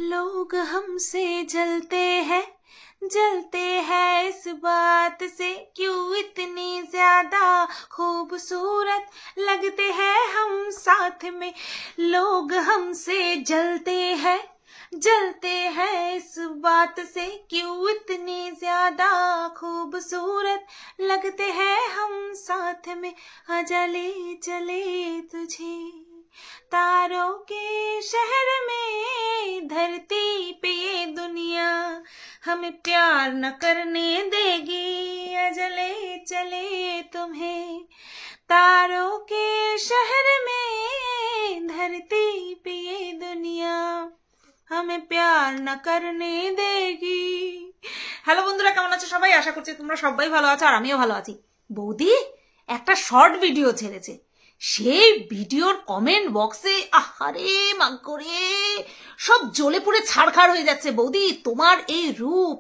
लोग हमसे जलते हैं इस बात से, क्यों इतनी ज्यादा खूबसूरत लगते हैं हम साथ में। लोग हमसे जलते हैं इस बात से, क्यों इतनी ज्यादा खूबसूरत लगते हैं हम साथ में। आजा ले चले तुझे तारों के शहर में, धरती पे ये दुनिया हमें प्यार न करने देगी। आजा ले चले तुम्हें तारों के शहर में, धरती पे ये दुनिया हमें प्यार न करने देगी। হ্যালো বন্ধুরা, কেমন আছো সবাই? আশা করছি তোমরা সবাই ভালো আছো আর আমিও ভালো আছি। বৌদি একটা শর্ট ভিডিও ছেড়েছে, সেই ভিডিওর কমেন্ট বক্সে আহারে মাগরে সব জ্বলে পুড়ে ছাড়খাড় হয়ে যাচ্ছে। বৌদি তোমার এই রূপ,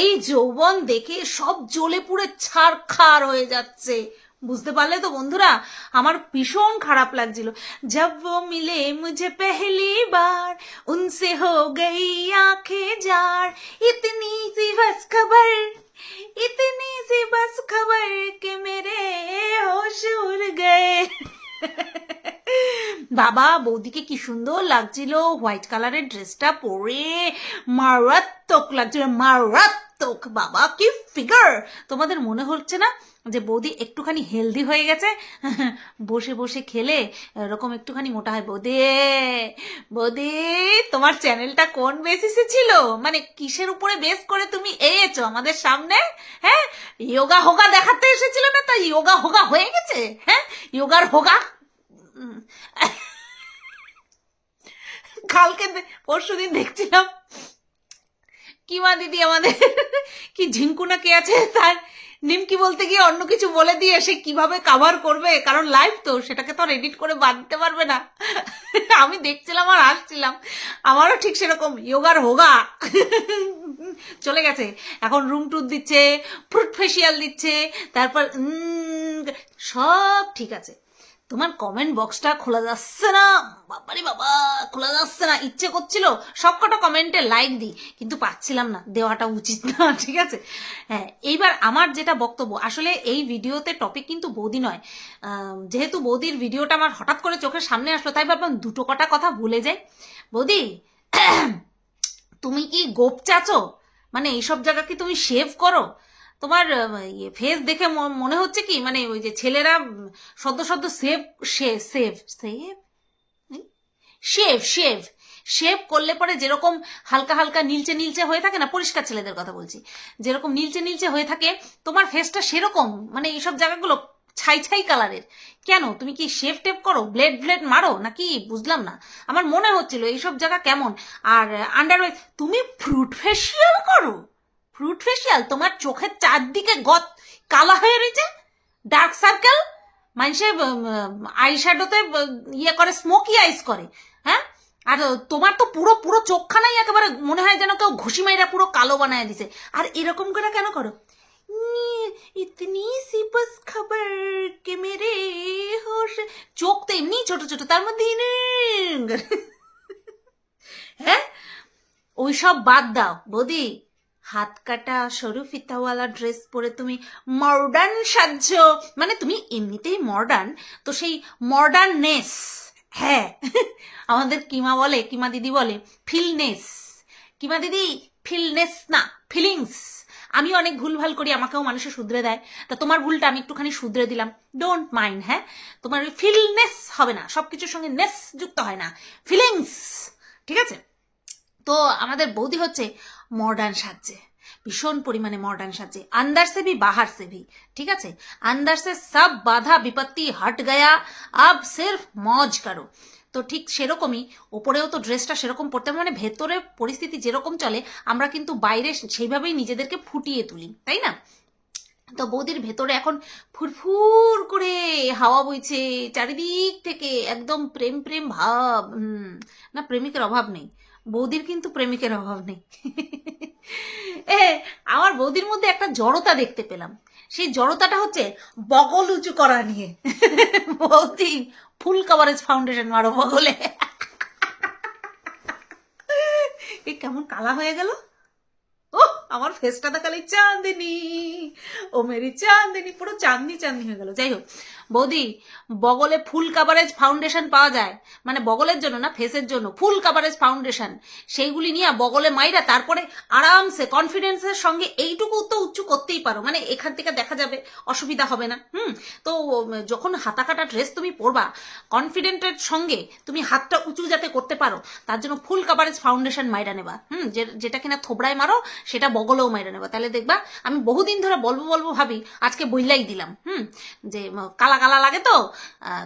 এই যৌবন দেখে সব জ্বলে পুড়ে ছাড়খাড় হয়ে যাচ্ছে। বুঝতে পারলে তো বন্ধুরা? আমার ভীষণ খারাপ লাগছিল। जब वो मिले मुझे पहली बार, उनसे हो गई आंखें जार, इतनी सी बस खबर कि मेरे होश उड़ गए। বাবা বৌদিকে কি সুন্দর লাগছিল হোয়াইট কালারের ড্রেসটা পরে, মারাত্মক লাগছিল, মারাত্মক। বাবা কি ফিগার! তোমাদের মনে হচ্ছে না যে বৌদি একটুখানি হেলদি হয়ে গেছে? বসে বসে খেলে এরকম একটুখানি মোটা হয়। বৌদি তোমার চ্যানেলটা কোন বেসিসে ছিল? মানে কিসের উপরে বেস করে তুমি এসেছো আমাদের সামনে? হ্যাঁ, যোগা হোগা দেখাতে এসেছিল না? তা যোগা হোগা হয়ে গেছে? হ্যাঁ, যোগার হোগা। কালকে পরশুদিন দেখছিলাম কিমা দিদি আমাদের কি ঝিঙ্কু না কে আছে, তার নিমকি বলতে গিয়ে অন্য কিছু বলে দিয়ে সে কিভাবে কাভার করবে, কারণ লাইভ তো, সেটাকে তো আর এডিট করে বাদ দিতে পারবে না। আমি দেখছিলাম আর হাসছিলাম। আমারও ঠিক সেরকম যোগার হোগা চলে গেছে। এখন রুম টুর দিচ্ছে, ফ্রুট ফেসিয়াল দিচ্ছে, তারপর সব ঠিক আছে। তোমার কমেন্ট বক্সটা খোলা যাচ্ছে না, বাবারে বাবা, খোলা যাচ্ছে না। ইচ্ছে করছিল সবকটা কমেন্টে লাইক দিই, কিন্তু পাচ্ছিলাম না, দেওয়াটা উচিত না। ঠিক আছে, হ্যাঁ। এইবার আমার যেটা বক্তব্য, আসলে এই ভিডিওতে টপিক কিন্তু বৌদি নয়। যেহেতু বৌদির ভিডিওটা আমার হঠাৎ করে চোখের সামনে আসলো, তাই ভাবলাম দুটো কটা কথা ভুলে যাই। বৌদি তুমি কি গোপ চাচো? মানে এইসব জায়গা কি তুমি শেভ করো? তোমার ফেস দেখে মনে হচ্ছে কি মানে ওই যে ছেলেরা সদ্য শেভ করলে পরে যেরকম হালকা হালকা নীলচে নীলচে হয়ে থাকে না, পরিষ্কার ছেলেদের কথা বলছি, যেরকম নীলচে নীলচে হয়ে থাকে তোমার ফেসটা সেরকম, মানে এইসব জায়গাগুলো ছাই ছাই কালারের। কেন তুমি কি শেভ টেপ করো, ব্লেড মারো নাকি? বুঝলাম না, আমার মনে হচ্ছিল এইসব জায়গা কেমন। আর আন্ডার তুমি ফ্রুট ফেসিয়াল করো? Fruit facial? তোমার চোখের চারদিকে কালা হয়ে রয়েছে, ডার্ক সার্কেল, মানুষে আইশ্যাডোতে ইয়ে করে, স্মোকি আইস করে। হ্যাঁ, আর তোমার তো পুরো পুরো চোখখানাই একেবারে মনে হয় যেন কেউ ঘুষি মাইরা পুরো কালো বানায় দিছে। আর এরকম করে কেন করো? ইতনি সি বস খবর কে মেরে হোশ, চোখ তো এমনি ছোট ছোট, তার মধ্যে হ্যাঁ, ওইসব বাদ দাও বৌদি। হাত কাটা সরু ফিতাওয়ালা ড্রেস পরে তুমি মডার্ন সাজছো, মানে তুমি এমনিতেই মডার্ন, তো সেই মডার্ননেস, হ্যাঁ আমাদের কিমা বলে, কিমা দিদি বলে ফিলনেস। কিমা দিদি ফিলনেস না, ফিলিংস। আমি অনেক ভুলভাল করি, আমাকেও মানুষে শুধরে দেয়, তা তোমার ভুলটা আমি একটুখানি শুধরে দিলাম, ডোন্ট মাইন্ড। হ্যাঁ, তোমার ফিলনেস হবে না, সবকিছুর সঙ্গে নেস যুক্ত হয় না, ফিলিংস। ঠিক আছে, তো আমাদের বৌদি হচ্ছে মডার্ন সাজছে, ভীষণ পরিমাণে মডার্ন সাজছে, अंदर से भी बाहर से भी। ঠিক আছে, अंदर से सब बाधा विपत्ति हट गया, अब सिर्फ मौज करो। তো ঠিক সেরকমই ওপরেও তো ড্রেসটা সেরকম পড়তে, মানে ভেতরে পরিস্থিতি যেরকম চলে আমরা কিন্তু বাইরে সেইভাবেই নিজেদেরকে ফুটিয়ে তুলি, তাই না? তো বৌদির ভেতরে এখন ফুরফুর করে হাওয়া বইছে চারিদিক থেকে, একদম প্রেম প্রেম ভাব। না, প্রেমিকের অভাব নেই বৌদির, কিন্তু প্রেমিকের অভাব নেই। আমার বৌদির মধ্যে একটা জড়তা দেখতে পেলাম, সেই জড়তাটা হচ্ছে বগল উঁচু করা নিয়ে। বৌদি ফুল কভারেজ ফাউন্ডেশন মারো বগলে। এই কেমন কালা হয়ে গেল। ও আমার ফেসটা দেখালে চাঁদনি, ও মেরি চাঁদনি, পুরো চাঁদনি চাঁদনি হয়ে গেল। যাই হোক বৌদি, বগলে ফুল কাভারেজ ফাউন্ডেশন পাওয়া যায়, মানে বগলের জন্য না, ফেসের জন্য ফুল কাভারেজ ফাউন্ডেশন, সেইগুলি নিয়ে বগলে মাইরা তারপরে আরামসে কনফিডেন্সের সঙ্গে এইটুকু তো উঁচু করতেই পারো, মানে এখান থেকে দেখা যাবে, অসুবিধা হবে না। তো যখন হাতা কাটা ড্রেস তুমি পরবা, কনফিডেন্টের সঙ্গে তুমি হাতটা উঁচু যাতে করতে পারো, তার জন্য ফুল কাভারেজ ফাউন্ডেশন মাইরা নেবা। যেটা কিনা থোবড়ায় মারো সেটা বগলেও মাইরা নেবা, তাহলে দেখবা। আমি বহুদিন ধরে বলবো ভাবি, আজকে বইলাই দিলাম। যে কালা কালা লাগে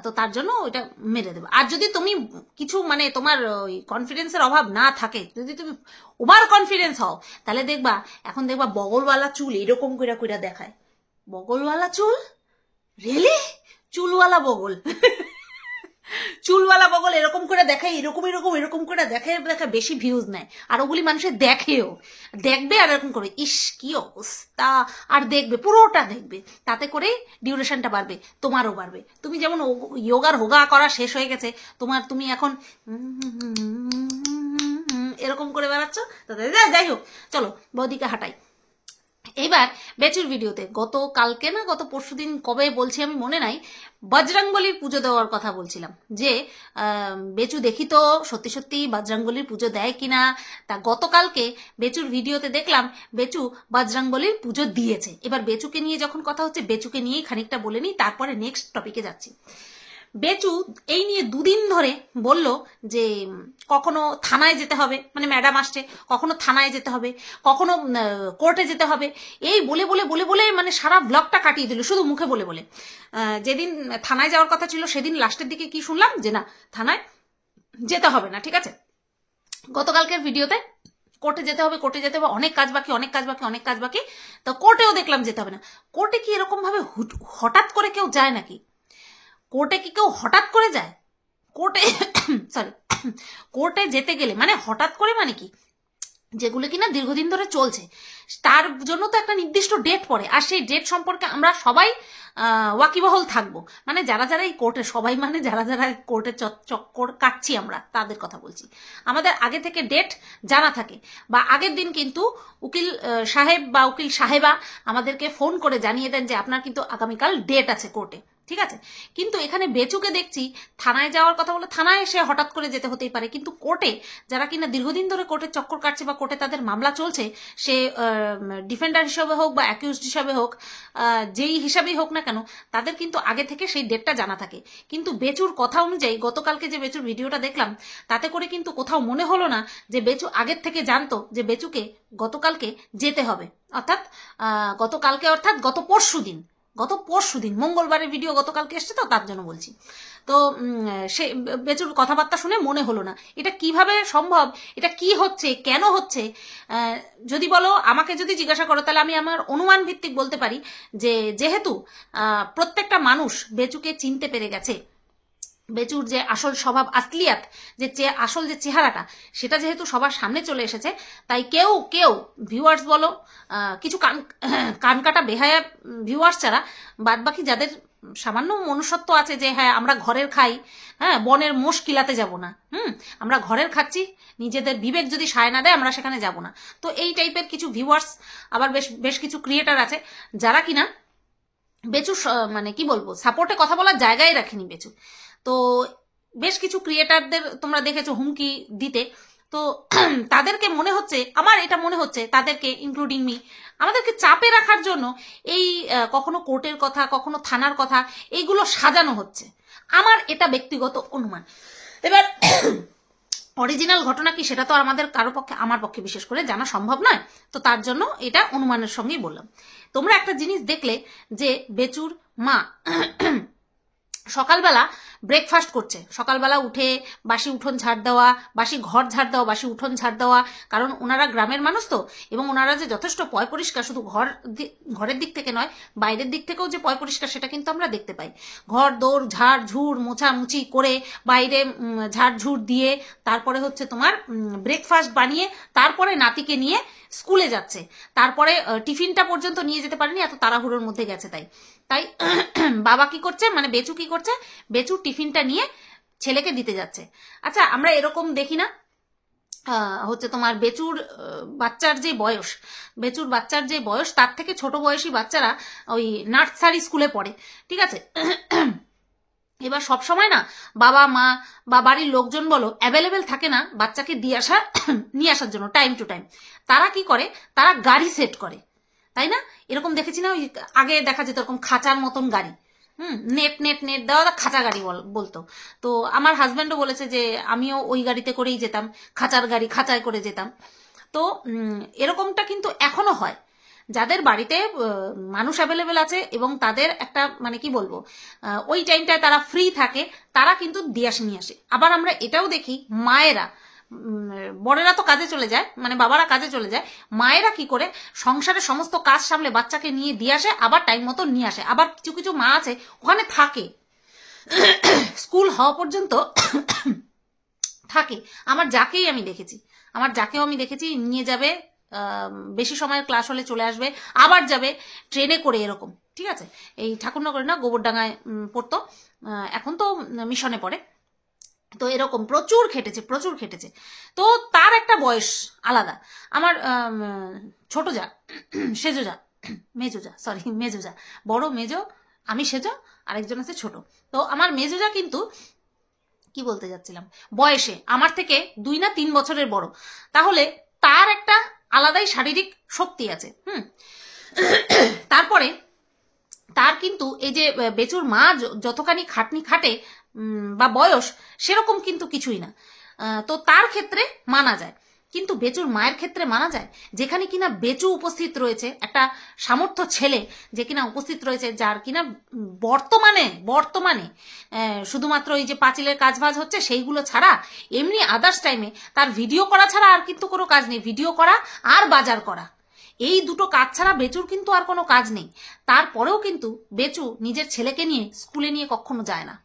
তো তার জন্য ওইটা মেরে দেবে। আর যদি তুমি কিছু মানে তোমার ওই কনফিডেন্সের অভাব না থাকে, যদি তুমি ওভার কনফিডেন্স হও, তাহলে দেখবা এখন দেখবা বগলওয়ালা চুল এরকম কইরা কইরা দেখায়। বগলওয়ালা চুল, রিয়েলি? চুলওয়ালা বগল চুলওয়ালা বগল এরকম করে দেখে, এরকম এরকম এরকম করে দেখে, বেশি ভিউজ নেয়। আর ওগুলি মানুষের দেখেও, দেখবে আর এরকম করে, ইস কি অবস্থা, আর দেখবে, পুরোটা দেখবে, তাতে করে ডিউরেশনটা বাড়বে, তোমারও বাড়বে। তুমি যেমন যোগার হোগা করা শেষ হয়ে গেছে তোমার, তুমি এখন এরকম করে বেড়াচ্ছ। যাই হোক, চলো বৌদিকে হাঁটাই। এইবার বেচুর ভিডিওতে গত কালকে না গত পরশুদিন কবে বলছি আমি মনে নাই, বজরংবলির পুজো দেওয়ার কথা বলছিলাম, যে বেচু দেখি তো সত্যি সত্যি বজরংবলির পুজো দেয় কিনা। তা গতকালকে বেচুর ভিডিওতে দেখলাম বেচু বজরংবলির পুজো দিয়েছে। এবার বেচুকে নিয়ে যখন কথা হচ্ছে, বেচুকে নিয়েই খানিকটা বলে নিই, তারপরে নেক্সট টপিকে যাচ্ছি। বেচু এই নিয়ে দুদিন ধরে বলল যে কখনো থানায় যেতে হবে, মানে ম্যাডাম আসছে, কখনো থানায় যেতে হবে, কখনো কোর্টে যেতে হবে, এই বলে বলে বলে বলে মানে সারা ব্লগটা কাটিয়ে দিল শুধু মুখে বলে বলে। যেদিন থানায় যাওয়ার কথা ছিল সেদিন লাস্টের দিকে কি শুনলাম, যে না থানায় যেতে হবে না, ঠিক আছে। গতকালকের ভিডিওতে কোর্টে যেতে হবে, কোর্টে যেতে হবে, অনেক কাজ বাকি, অনেক কাজ বাকি, অনেক কাজ বাকি, তো কোর্টেও দেখলাম যেতে হবে না। কোর্টে কি এরকম ভাবে হঠাৎ করে কেউ যায় নাকি? কোর্টে কি কেউ হঠাৎ করে যায়? কোর্টে সরি, কোর্টে যেতে গেলে মানে হঠাৎ করে মানে কি, যেগুলো কিনা দীর্ঘদিন ধরে চলছে তার জন্য তো একটা নির্দিষ্ট ডেট পড়ে, আর সেই ডেট সম্পর্কে আমরা সবাই ওয়াকিবহল থাকবো। মানে যারা যারা এই কোর্টে, সবাই মানে যারা যারা কোর্টে চক্কর কাটছি আমরা তাদের কথা বলছি। আমাদের আগে থেকে ডেট জানা থাকে, বা আগের দিন কিন্তু উকিল সাহেব বা উকিল সাহেবা আমাদেরকে ফোন করে জানিয়ে দেন যে আপনার কিন্তু আগামীকাল ডেট আছে কোর্টে, ঠিক আছে। কিন্তু এখানে বেচুকে দেখছি থানায় যাওয়ার কথা বলে, থানায় সে হঠাৎ করে যেতে হতেই পারে, কিন্তু কোর্টে যারা কিনা দীর্ঘদিন ধরে কোর্টের চক্কর কাটছে বা কোর্টে তাদের মামলা চলছে, সে ডিফেন্ডার হিসাবে হোক বা অ্যাকিউজড হিসাবে হোক, যেই হিসাবেই হোক না কেন, তাদের কিন্তু আগে থেকে সেই ডেটটা জানা থাকে। কিন্তু বেচুর কথা অনুযায়ী গতকালকে যে বেচুর ভিডিওটা দেখলাম, তাতে করে কিন্তু কোথাও মনে হলো না যে বেচু আগের থেকে জানতো যে বেচুকে গতকালকে যেতে হবে, অর্থাৎ গতকালকে অর্থাৎ গত পরশু দিন মঙ্গলবারের ভিডিও গতকালকে এসছে, তো তার জন্য বলছি। তো সে বেচুর কথাবার্তা শুনে মনে হলো না, এটা কিভাবে সম্ভব, এটা কি হচ্ছে, কেন হচ্ছে। যদি বলো, আমাকে যদি জিজ্ঞাসা করো, তাহলে আমি আমার অনুমান ভিত্তিক বলতে পারি যে যেহেতু প্রত্যেকটা মানুষ বেচুকে চিনতে পেরে গেছে, বেচুর যে আসল স্বভাব আসলিয়াত, যে আসল যে চেহারাটা, সেটা যেহেতু সবার সামনে চলে এসেছে, তাই কেউ ভিউয়ার্স বলো, কিছু কান কাটা বেহায়া ভিউয়ার্স ছাড়া বাদ বাকি যাদের সামান্য মনুষ্যত্ব আছে, যে হ্যাঁ আমরা ঘরের খাই, হ্যাঁ বনের মোষ কিলাতে যাব না, আমরা ঘরের খাচ্ছি, নিজেদের বিবেক যদি সায় না দেয় আমরা সেখানে যাব না। তো এই টাইপের কিছু ভিউয়ার্স, আবার বেশ কিছু ক্রিয়েটার আছে যারা কিনা বেচু মানে কি বলবো, সাপোর্টে কথা বলার জায়গায় রাখেনি বেচু। তো বেশ কিছু ক্রিয়েটারদের তোমরা দেখেছো হুমকি দিতে, তো তাদেরকে মনে হচ্ছে, আমার এটা মনে হচ্ছে তাদেরকে ইনক্লুডিং মি, আমাদেরকে চাপে রাখার জন্য এই কখনো কোর্টের কথা, কখনো থানার কথা, এইগুলো সাজানো হচ্ছে, আমার এটা ব্যক্তিগত অনুমান। এবার অরিজিনাল ঘটনা কি সেটা তো আমাদের কারো পক্ষে, আমার পক্ষে বিশেষ করে জানা সম্ভব নয়, তো তার জন্য এটা অনুমানের সঙ্গেই বললাম। তোমরা একটা জিনিস দেখলে যে বেচুর মা সকালবেলা ব্রেকফাস্ট করছে, সকালবেলা উঠে বাসি উঠোন ঝাড় দেওয়া, বাসি ঘর ঝাড় দেওয়া, বাসি উঠোন ঝাড় দেওয়া, কারণ ওনারা গ্রামের মানুষ তো, এবং ওনারা যে যথেষ্ট পয় পরিষ্কার, শুধু ঘরের দিক থেকে নয় বাইরের দিক থেকেও যে পয় পরিষ্কার সেটা কিন্তু আমরা দেখতে পাই। ঘর দৌড় ঝাড় ঝুড় মোছামুছি করে, বাইরে ঝাড় ঝুড় দিয়ে, তারপরে হচ্ছে তোমার ব্রেকফাস্ট বানিয়ে, তারপরে নাতিকে নিয়ে স্কুলে যাচ্ছে, তারপরে টিফিনটা পর্যন্ত নিয়ে যেতে পারেনি, এত তাড়াহুড়োর মধ্যে গেছে। তাই বাবা কি করছে, মানে বেচু কি করছে, বেচু টিফিনটা নিয়ে ছেলেকে দিতে যাচ্ছে। আচ্ছা আমরা এরকম দেখি না হচ্ছে তোমার বেচুর বাচ্চার যে বয়স তার থেকে ছোট বয়সী বাচ্চারা ওই নার্সারি স্কুলে পড়ে, ঠিক আছে। এবার সব সময় না বাবা মা বা বাড়ির লোকজন বলো অ্যাভেলেবেল থাকে না বাচ্চাকে নিয়ে আসার জন্য টাইম টু টাইম। তারা কি করে, তারা গাড়ি সেট করে, তাই না? এরকম দেখেছি না, ওই আগে দেখা যেত এরকম খাঁচার মতন গাড়ি, নেট নেট নেট দেওয়া খাঁচা গাড়ি বলতো। তো আমার হাজব্যান্ডও বলেছে যে আমিও ওই গাড়িতে করেই যেতাম, খাঁচার গাড়ি খাঁচায় করে যেতাম। তো এরকমটা কিন্তু এখনো হয়, যাদের বাড়িতে মানুষ অ্যাভেলেবেল আছে এবং তাদের একটা মানে কি বলবো ওই টাইমটায় তারা ফ্রি থাকে, তারা কিন্তু দিয়ে নিয়ে আসে। আবার আমরা এটাও দেখি মায়েরা, বড়েরা তো কাজে চলে যায়, মানে বাবারা কাজে চলে যায়, মায়েরা কি করে সংসারের সমস্ত কাজ সামলে বাচ্চাকে নিয়ে দিয়ে আসে, আবার টাইম মতো নিয়ে আসে। আবার কিছু কিছু মা আছে ওখানে থাকে, স্কুল হওয়া পর্যন্ত থাকে। আমার যাকেও আমি দেখেছি নিয়ে যাবে, বেশি সময়ের ক্লাস হলে চলে আসবে, আবার যাবে ট্রেনে করে, এরকম, ঠিক আছে। এই ঠাকুরনগরে না গোবরডাঙ্গায় পড়তো, এখন তো মিশনে পড়ে। তো এরকম প্রচুর খেটেছে। তো তার একটা বয়স আলাদা। আমার ছোট যা, মেজো যা, বড় মেজো, আমি সেজো, আরেকজন আছে ছোট। তো আমার মেজো যা কিন্তু কি বলতে যাচ্ছিলাম, বয়সে আমার থেকে 2 না 3 বছরের বড়, তাহলে তার একটা আলাদাই শারীরিক শক্তি আছে। তারপরে তার কিন্তু এই যে বেচুর মা যতখানি খাটনি খাটে বা বয়স সেরকম কিন্তু কিছুই না। তো তার ক্ষেত্রে মানা যায়, কিন্তু বেচুর মায়ের ক্ষেত্রে মানা যায়, যেখানে কিনা বেচু উপস্থিত রয়েছে, একটা সামর্থ্য ছেলে যে কিনা উপস্থিত রয়েছে, যার কিনা বর্তমানে শুধুমাত্র এই যে পাঁচিলের কাজবাজ হচ্ছে সেইগুলো ছাড়া এমনি আদার্স টাইমে তার ভিডিও করা ছাড়া আর কিন্তু কোনো কাজ নেই, ভিডিও করা আর বাজার করা, এই দুটো কাজ ছাড়া বেচুর কিন্তু আর কোনো কাজ নেই। তারপরেও কিন্তু বেচু নিজের ছেলেকে নিয়ে স্কুলে নিয়ে কখনো যায় না,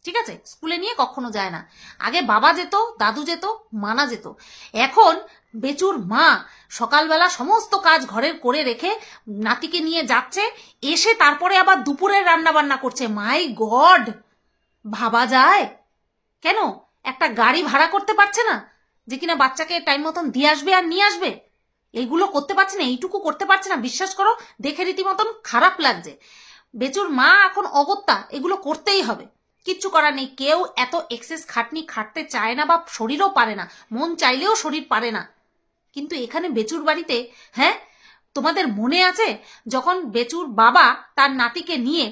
ঠিক আছে, স্কুলে নিয়ে কখনো যায় না। আগে বাবা যেত, দাদু যেত, মানা যেত। এখন বেচুর মা সকালবেলা সমস্ত কাজ ঘরের করে রেখে নাতিকে নিয়ে যাচ্ছে, এসে তারপরে আবার দুপুরের রান্না বান্না করছে। মাই গড, ভাবা যায়? কেন একটা গাড়ি ভাড়া করতে পারছে না যে কিনা বাচ্চাকে টাইম মতন দিয়ে আসবে আর নিয়ে আসবে? এইগুলো করতে পারছে না, এইটুকু করতে পারছে না। বিশ্বাস করো, দেখে রীতিমতন খারাপ লাগছে। বেচুর মা এখন অগত্যা, এগুলো করতেই হবে, কিচ্ছু করার নেই। কেউ এত এক্সেস খাটনি খাটতে চায় না, বা শরীরও পারে না, মন চাইলেও শরীর পারে না। কিন্তু এখানে বেচুর বাড়িতে, হ্যাঁ, তোমাদের মনে আছে যখন বেচুর বাবা তার নাতিকে নিয়ে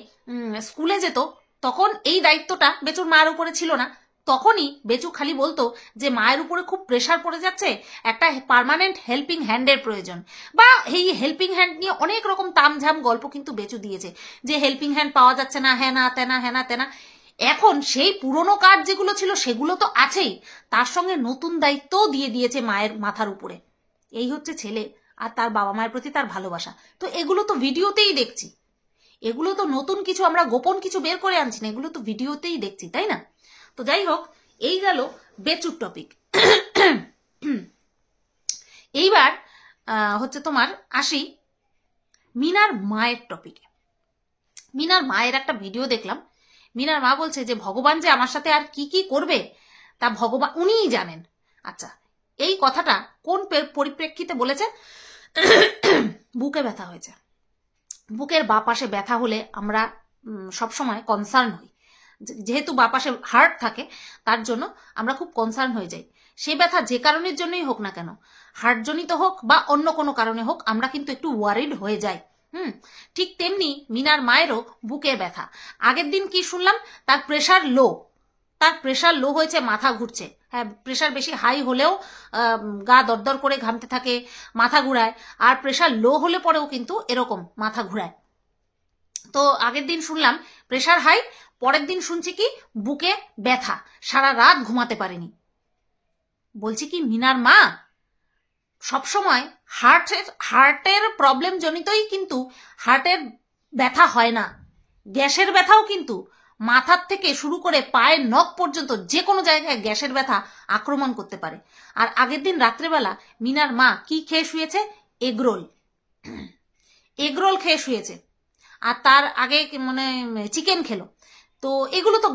স্কুলে যেত, তখন এই দায়িত্বটা বেচুর মায়ের উপরে ছিল না। তখনই বেচু খালি বলতো যে মায়ের উপরে খুব প্রেশার পড়ে যাচ্ছে, একটা পার্মানেন্ট হেল্পিং হ্যান্ডের প্রয়োজন। বা এই হেল্পিং হ্যান্ড নিয়ে অনেক রকম তামঝাম গল্প কিন্তু বেচু দিয়েছে, যে হেল্পিং হ্যান্ড পাওয়া যাচ্ছে না, হ্যাঁ না তেনা। এখন সেই পুরনো কাজ যেগুলো ছিল সেগুলো তো আছেই, তার সঙ্গে নতুন দায়িত্বও দিয়ে দিয়েছে মায়ের মাথার উপরে। এই হচ্ছে ছেলে আর তার বাবা মায়ের প্রতি তার ভালোবাসা। তো এগুলো তো ভিডিওতেই দেখছি, এগুলো তো নতুন কিছু আমরা গোপন কিছু বের করে আনছি না, এগুলো তো ভিডিওতেই দেখছি, তাই না? তো যাই হোক, এই গেল বেচুর টপিক। এইবার হচ্ছে তোমার আসি মিনার মায়ের টপিকে। মিনার মায়ের একটা ভিডিও দেখলাম। মিনার মা বলছে যে ভগবান যে আমার সাথে আর কি কি করবে তা ভগবান উনিই জানেন। আচ্ছা, এই কথাটা কোন পরিপ্রেক্ষিতে বলেছে? বুকে ব্যথা হয়েছে। বুকের বাঁ পাশে ব্যথা হলে আমরা সবসময় কনসার্ন হই, যেহেতু বাঁ পাশে হার্ট থাকে তার জন্য আমরা খুব কনসার্ন হয়ে যাই। সে ব্যথা যে কারণের জন্যই হোক না কেন, হার্টজনিত হোক বা অন্য কোনো কারণে হোক, আমরা কিন্তু একটু ওয়ারিড হয়ে যাই। ঠিক তেমনি মিনার মায়েরও বুকে ব্যথা। আগের দিন কি শুনলাম, তার প্রেশার লো হয়েছে, মাথা ঘুরছে। হ্যাঁ, প্রেশার বেশি হাই হলেও গা দরদর করে ঘামতে থাকে, মাথা ঘুরায়, আর প্রেশার লো হলে পরেও কিন্তু এরকম মাথা ঘুরায়। তো আগের দিন শুনলাম প্রেশার হাই, পরের দিন শুনছি কি বুকে ব্যথা, সারা রাত ঘুমাতে পারেনি। বলছি কি মিনার মা সবসময় হার্টের প্রবলেম জনিতই কিন্তু হার্টের ব্যথা হয় না। গ্যাসের ব্যথাও কিন্তু মাথার থেকে শুরু করে পায়ের নখ পর্যন্ত যে কোনো জায়গায় গ্যাসের ব্যথা আক্রমণ করতে পারে। আর আগের দিন রাত্রেবেলা মিনার মা কি খেয়ে শুয়েছে? এগরোল খেয়ে শুয়েছে, আর তার আগে মানে চিকেন খেলো। তো এগুলো তো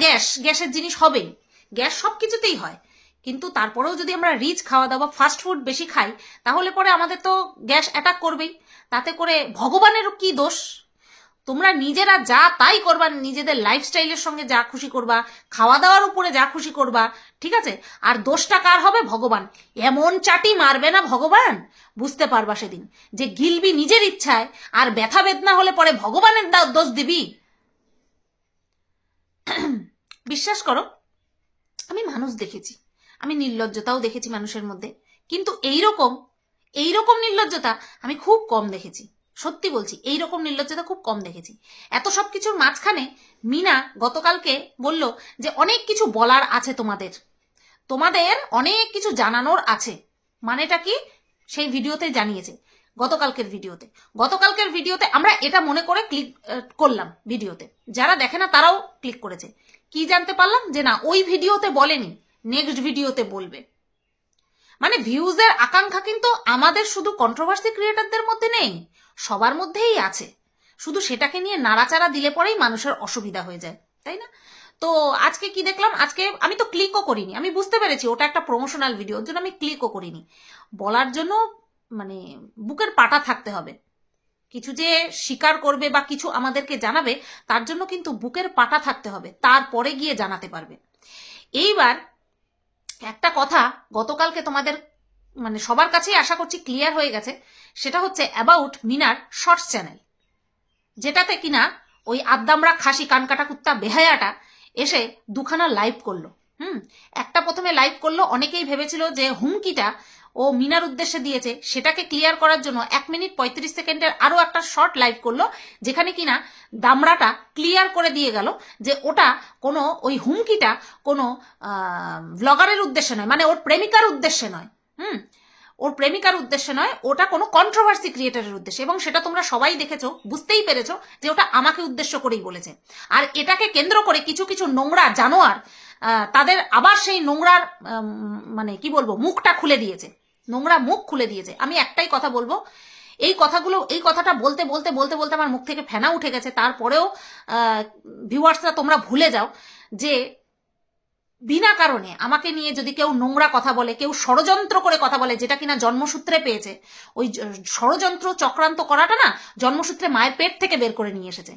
গ্যাসের জিনিস হবেই, গ্যাস সব কিছুতেই হয়, কিন্তু তারপরেও যদি আমরা রিচ খাওয়া দাওয়া ফাস্ট ফুড বেশি খাই তাহলে পরে আমাদের তো গ্যাস অ্যাটাক করবেই। তাতে করে ভগবানেরও কি দোষ? তোমরা নিজেরা যা তাই করবা, নিজেদের লাইফস্টাইলের সঙ্গে যা খুশি করবা, খাওয়া দাওয়ার উপরে যা খুশি করবা, ঠিক আছে? আর দোষটা কার হবে? ভগবান। এমন চাটি মারবে না ভগবান, বুঝতে পারবা সেদিন যে গিলবি নিজের ইচ্ছায়, আর ব্যথা বেদনা হলে পরে ভগবানের দোষ দিবি। বিশ্বাস করো, আমি মানুষ দেখেছি, আমি নির্লজ্জতাও দেখেছি মানুষের মধ্যে, কিন্তু এইরকম নির্লজ্জতা আমি খুব কম দেখেছি। সত্যি বলছি, এইরকম নির্লজ্জতা খুব কম দেখেছি। এত সব কিছুর মাঝখানে মিনা গতকালকে বলল যে অনেক কিছু বলার আছে, তোমাদের অনেক কিছু জানানোর আছে। মানেটা কি? সেই ভিডিওতে জানিয়েছে, গতকালকের ভিডিওতে আমরা এটা মনে করে ক্লিক করলাম। ভিডিওতে যারা দেখে না তারাও ক্লিক করেছে। কি জানতে পারলাম? যে না, ওই ভিডিওতে বলেনি, নেক্সট ভিডিওতে বলবে। মানে ভিউজের আকাঙ্ক্ষা কিন্তু আমাদের শুধু কন্ট্রোভার্সি ক্রিয়েটারদের মধ্যে নেই, সবার মধ্যেই আছে। শুধু সেটাকে নিয়ে নাড়াচাড়া দিলে পরেই মানুষের অসুবিধা হয়ে যায়, তাই না? তো আজকে কি দেখলাম, আজকে আমি তো ক্লিকও করিনি, আমি বুঝতে পেরেছি ওটা একটা প্রমোশনাল ভিডিও, ওর জন্য আমি ক্লিকও করিনি। বলার জন্য মানে বুকের পাটা থাকতে হবে, কিছু যে স্বীকার করবে বা কিছু আমাদেরকে জানাবে তার জন্য কিন্তু বুকের পাটা থাকতে হবে, তারপরে গিয়ে জানাতে পারবে। এইবার একটা কথা গতকালকে তোমাদের মানে সবার কাছেই আশা করছি ক্লিয়ার হয়ে গেছে, সেটা হচ্ছে অ্যাবাউট মিনার শর্টস চ্যানেল, যেটাতে কিনা ওই আদ্দামরা খাসি কানকাটা কুত্তা বেহায়াটা এসে দুখানা লাইভ করলো। একটা প্রথমে লাইভ করলো, অনেকেই ভেবেছিল যে হুমকিটা ও মিনার উদ্দেশ্যে দিয়েছে, সেটাকে ক্লিয়ার করার জন্য 1 মিনিট 35 সেকেন্ডের আরো একটা শর্ট লাইভ করলো, যেখানে কিনা দামড়াটা ক্লিয়ার করে দিয়ে গেল যে ওটা কোনো ওই হুমকিটা কোনো ব্লগারের উদ্দেশ্যে নয়, মানে ওর প্রেমিকার উদ্দেশ্যে নয়। ওর প্রেমিকার উদ্দেশ্যে নয়, ওটা কোনো কন্ট্রোভার্সি ক্রিয়েটারের উদ্দেশ্যে, এবং সেটা তোমরা সবাই দেখেছো, বুঝতেই পেরেছো যে ওটা আমাকে উদ্দেশ্য করেই বলেছে। আর এটাকে কেন্দ্র করে কিছু কিছু নোংরা জানোয়ার তাদের আবার সেই নোংরার মানে কি বলবো মুখটা খুলে দিয়েছে, নোংরা মুখ খুলে দিয়েছে। আমি একটাই কথা বলবো, এই কথাটা বলতে বলতে বলতে বলতে আমার মুখ থেকে ফেনা উঠে গেছে। তারপরেও ভিউয়ার্সরা তোমরা ভুলে যাও যে বিনা কারণে আমাকে নিয়ে যদি কেউ নোংরা কথা বলে, কেউ ষড়যন্ত্র করে কথা বলে, যেটা কিনা জন্মসূত্রে পেয়েছে, ওই ষড়যন্ত্র চক্রান্ত করাটা না জন্মসূত্রে মায়ের পেট থেকে বের করে নিয়ে এসেছে।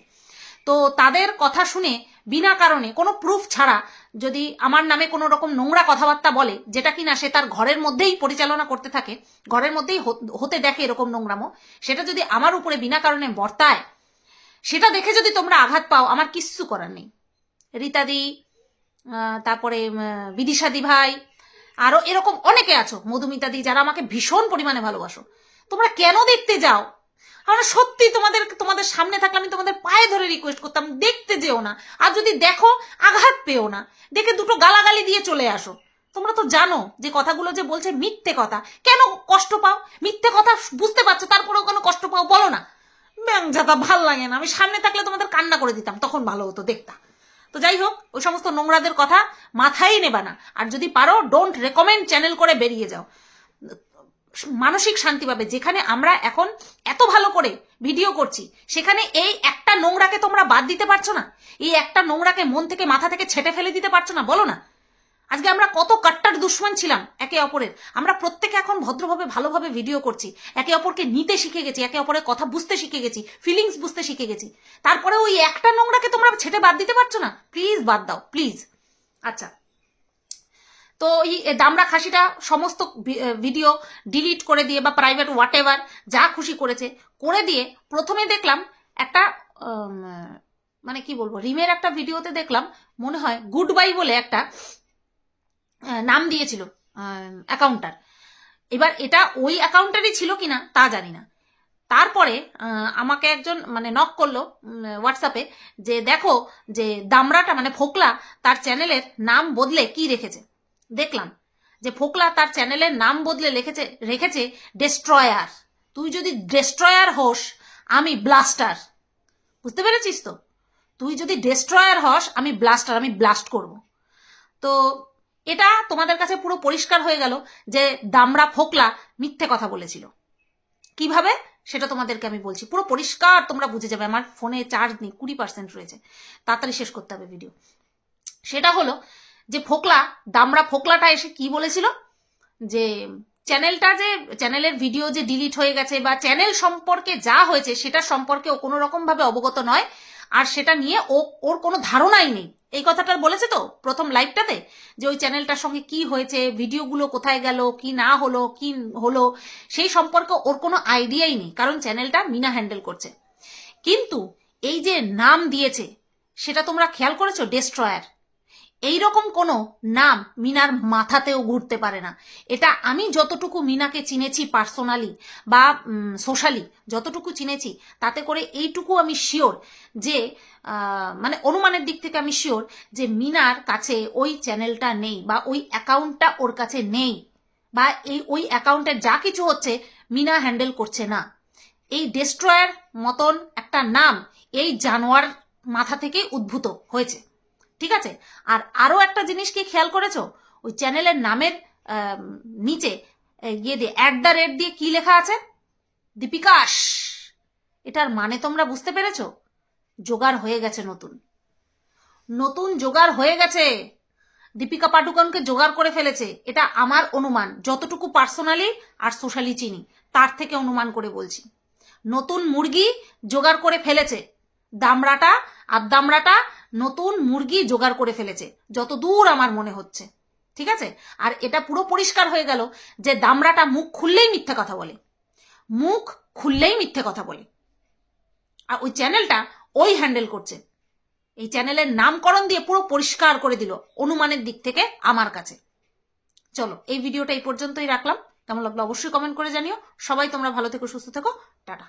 তো তাদের কথা শুনে বিনা কারণে কোনো প্রুফ ছাড়া যদি আমার নামে কোনো রকম নোংরা কথাবার্তা বলে, যেটা কিনা সে তার ঘরের মধ্যেই পরিচালনা করতে থাকে, ঘরের মধ্যেই হতে দেখে এরকম নোংরামো, সেটা যদি আমার উপরে বিনা কারণে বর্তায়, সেটা দেখে যদি তোমরা আঘাত পাও, আমার কিচ্ছু করার নেই। রীতাদি, তারপরে বিদিশাদি ভাই, আরো এরকম অনেকে আছো, মধুমিতাদি, যারা আমাকে ভীষণ পরিমাণে ভালোবাসো, তোমরা কেন দেখতে যাও? আমরা সত্যি তোমাদের সামনে থাকলে আমি তোমাদের পায়ে ধরে রিকোয়েস্ট করতাম, দেখতে যেও না। আর যদি দেখো, আঘাত পেও না, দেখে দুটো গালাগালি দিয়ে চলে আসো। তোমরা তো জানো যে কথাগুলো যে বলছে মিথ্যে কথা, কেন কষ্ট পাও? মিথ্যে কথা বুঝতে পারছো, তারপরেও কেন কষ্ট পাও বলো না। ব্যাংজাতা ভাল লাগে না, আমি সামনে থাকলে তোমাদের কান্না করে দিতাম, তখন ভালো হতো দেখতা। তো যাই হোক, ওই সমস্ত নোংরাদের কথা মাথায় নেবা না, আর যদি পারো ডোন্ট রেকমেন্ড চ্যানেল করে বেরিয়ে যাও, মানসিক শান্তি পাবে। যেখানে আমরা এখন এত ভালো করে ভিডিও করছি, সেখানে এই একটা নোংরাকে তোমরা বাদ দিতে পারছো না? এই একটা নোংরাকে মন থেকে মাথা থেকে ছেটে ফেলে দিতে পারছো না? বলো না। আজকে আমরা কত কাট্টার দুশ্মন ছিলাম একে অপরের, আমরা প্রত্যেকে এখন ভদ্রভাবে ভালোভাবে ভিডিও করছি, একে অপরকে নিতে শিখে গেছি, একে অপরের কথা বুঝতে শিখে গেছি, ফিলিংস বুঝতে শিখে গেছি। তারপরে ওই একটা নোংরাকে তোমরা ছেটে বাদ দিতে পারছো না? প্লিজ বাদ দাও, প্লিজ। আচ্ছা, তো এই দামড়া খাসিটা সমস্ত ভিডিও ডিলিট করে দিয়ে বা প্রাইভেট হোয়াট এভার যা খুশি করেছে করে দিয়ে, প্রথমে দেখলাম একটা মানে কি বলবো রিমের একটা ভিডিওতে দেখলাম, মনে হয় গুড বাই বলে একটা নাম দিয়েছিল অ্যাকাউন্টার। এবার এটা ওই অ্যাকাউন্টারই ছিল কিনা তা জানি না। তারপরে আমাকে একজন মানে নক করলো হোয়াটসঅ্যাপে, যে দেখো যে দামড়াটা মানে ফোকলা তার চ্যানেলের নাম বদলে কি রেখেছে। দেখলাম যে ফোকলা তার চ্যানেলের নাম বদলে রেখেছে ডেস্ট্রয়ার। তুই যদি ডেস্ট্রয়ার হোস, আমি ব্লাস্টার। বুঝতে পেরেছিস তো? তুই যদি ডেস্ট্রয়ার হস, আমি ব্লাস্টার, আমি ব্লাস্ট করব। তো এটা তোমাদের কাছে পুরো পরিষ্কার হয়ে গেল যে দামড়া ফোকলা মিথ্যে কথা বলেছিল। কিভাবে সেটা তোমাদেরকে আমি বলছি, পুরো পরিষ্কার তোমরা বুঝে যাবে। আমার ফোনে চার্জ নেই, 20% রয়েছে, তাড়াতাড়ি শেষ করতে হবে ভিডিও। সেটা হলো যে ফোকলা, দামড়া ফোকলাটা এসে কি বলেছিল, যে চ্যানেলের ভিডিও যে ডিলিট হয়ে গেছে বা চ্যানেল সম্পর্কে যা হয়েছে সেটা সম্পর্কে ও কোনো রকম ভাবে অবগত নয়, আর সেটা নিয়ে ওর কোনো ধারণাই নেই। এই কথাটা বলেছে তো প্রথম লাইভটাতে, যে ওই চ্যানেলটার সঙ্গে কি হয়েছে, ভিডিওগুলো কোথায় গেল, কি না হলো, কি হলো, সেই সম্পর্কে ওর কোনো আইডিয়াই নেই, কারণ চ্যানেলটা মিনা হ্যান্ডেল করছে। কিন্তু এই যে নাম দিয়েছে সেটা তোমরা খেয়াল করেছো, ডেস্ট্রয়ার। এইরকম কোনো নাম মিনার মাথাতেও ঘুরতে পারে না। এটা আমি যতটুকু মিনাকে চিনেছি পার্সোনালি বা সোশ্যালি যতটুকু চিনেছি, তাতে করে এইটুকু আমি শিওর যে মানে অনুমানের দিক থেকে আমি শিওর যে মিনার কাছে ওই চ্যানেলটা নেই বা ওই অ্যাকাউন্টটা ওর কাছে নেই, বা ওই অ্যাকাউন্টে যা কিছু হচ্ছে মিনা হ্যান্ডেল করছে না। এই ডেস্ট্রয়ার মতন একটা নাম এই জানোয়ার মাথা থেকেই উদ্ভূত হয়েছে, ঠিক আছে? আর আরো একটা জিনিস কি খেয়াল করেছো, ওই চ্যানেলের নামের নিচে @ দিয়ে কি লেখা আছে, দীপিকাশ। এটার মানে তোমরা বুঝতে পেরেছো? জোগাড় হয়ে গেছে, নতুন জোগাড় হয়ে গেছে। দীপিকা পাডুকোনকে জোগাড় করে ফেলেছে, এটা আমার অনুমান, যতটুকু পার্সোনালি আর সোশ্যালি চিনি তার থেকে অনুমান করে বলছি। নতুন মুরগি জোগাড় করে ফেলেছে দামড়াটা নতুন মুরগি জোগাড় করে ফেলেছে, যতদূর আমার মনে হচ্ছে, ঠিক আছে? আর এটা পুরো পরিষ্কার হয়ে গেল যে দামড়াটা মুখ খুললেই মিথ্যে কথা বলে, আর ওই চ্যানেলটা ওই হ্যান্ডেল করছে। এই চ্যানেলের নামকরণ দিয়ে পুরো পরিষ্কার করে দিল অনুমানের দিক থেকে আমার কাছে। চলো, এই ভিডিওটা এই পর্যন্তই রাখলাম। কেমন লাগলো অবশ্যই কমেন্ট করে জানিও। সবাই তোমরা ভালো থেকো, সুস্থ থেকো, টাটা।